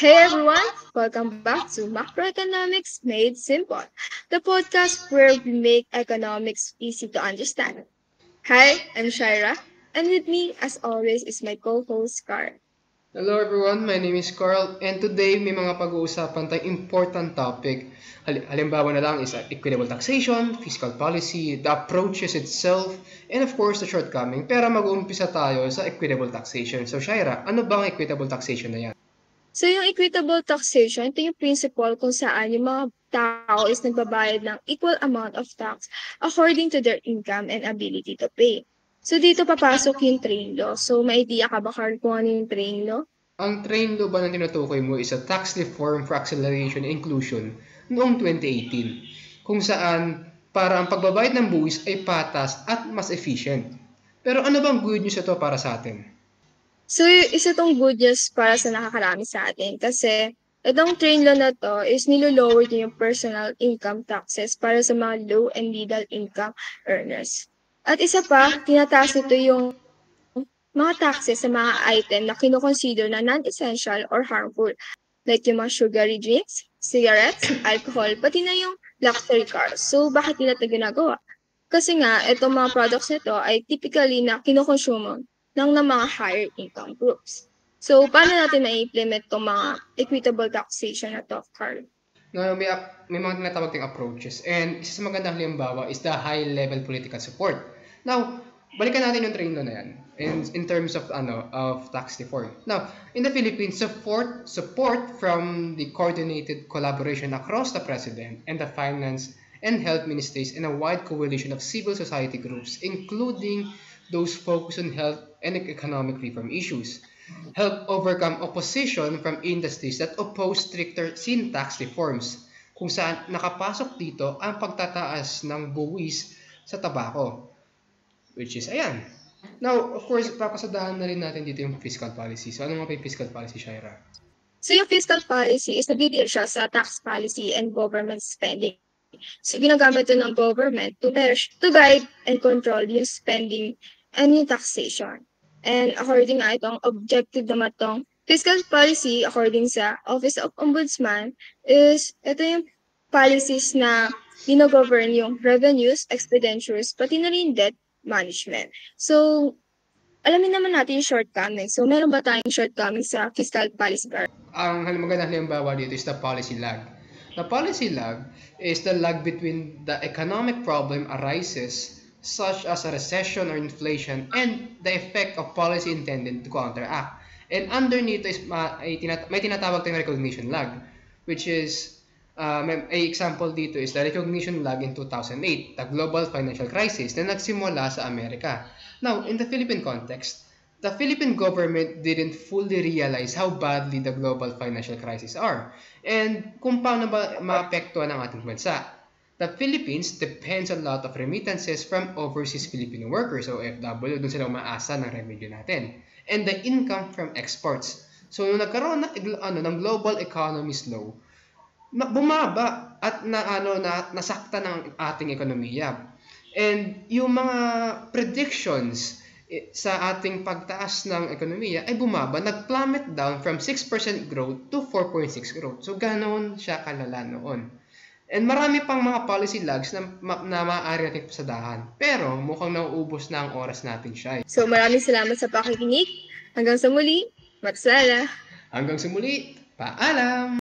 Hey everyone, welcome back to Macroeconomics Made Simple, the podcast where we make economics easy to understand. Hi, I'm Shaira, and with me, as always, is my co-host Car. Hello everyone, my name is Carl and today may mga pag-uusapan tayong important topic. Halimbawa na lang is equitable taxation, fiscal policy, the approaches itself, and of course the shortcoming. Pero mag-uumpisa tayo sa equitable taxation. So Shaira, ano ba ang equitable taxation na yan? So yung equitable taxation, ito yung principle kung saan yung mga tao is nagbabayad ng equal amount of tax according to their income and ability to pay. So dito papasok yung train law. So may idea ka ba, Carl, kung ano yung train law? Ang train law ba na tinutukoy mo is a tax reform for acceleration and inclusion noong 2018 kung saan para ang pagbabayad ng buwis ay patas at mas efficient. Pero ano bang good news ito para sa atin? So, isa tong good news para sa nakakarami sa atin kasi itong train law na to is nilolower din yung personal income taxes para sa mga low and middle income earners. At isa pa, tinataas nito yung mga taxes sa mga item na kinoconsider na non-essential or harmful like yung mga sugary drinks, cigarettes, alcohol, pati na yung luxury cars. So, bakit nila ito ginagawa? Kasi nga, itong mga products nito ay typically na kinokonsumo ng mga higher income groups. So, paano natin na-implement itong mga equitable taxation na to, Carl? Na may mga tinatawag ting approaches and isa sa magandang halimbawa is the high level political support. Now, balikan natin yung train law na yan in terms of tax reform. Now, in the Philippines, support from the coordinated collaboration across the president and the finance and health ministries and a wide coalition of civil society groups including those focused on health and economic reform issues help overcome opposition from industries that oppose stricter sin tax reforms, kung saan nakapasok dito ang pagtataas ng buwis sa tabako, which is ayan. Now, of course, papasadahan na rin natin dito yung fiscal policy. So, ano nga ba yung fiscal policy, Shaira? So, yung fiscal policy is nagdidil siya sa tax policy and government spending. So, ginagamit ito ng government to guide and control yung spending and yung taxation. And according nga itong objective naman itong fiscal policy, according sa Office of Ombudsman, is ito yung policies na gino-govern yung revenues, expenditures, pati na rin debt management. So, alamin naman natin yung shortcomings. So, meron ba tayong shortcomings sa fiscal policy? Ang magandang halimbawa dito is the policy lag. The policy lag is the lag between the economic problem arises such as a recession or inflation and the effect of policy intended to counteract. And underneath is may tinatawag tayong recognition lag, which is may example dito is the recognition lag in 2008, the global financial crisis na nagsimula sa Amerika. Now, in the Philippine context, the Philippine government didn't fully realize how badly the global financial crisis are and kung paano ba maapektuhan ang ating bansa. The Philippines depends a lot of remittances from overseas Filipino workers o OFW, doon sila umaasa ng revenue natin. And the income from exports. So, nung nagkaroon ng global economy slow, bumaba at nasakta ng ating ekonomiya. And yung mga predictions sa ating pagtaas ng ekonomiya ay bumaba, nag-plummet down from 6% growth to 4.6% growth. So, ganoon siya kalala noon. And marami pang mga policy lags na maaari natin pasadahan. Pero mukhang nauubos na ang oras natin, Shai. So, maraming salamat sa pakikinig. Hanggang sa muli, matsala! Hanggang sa muli, paalam!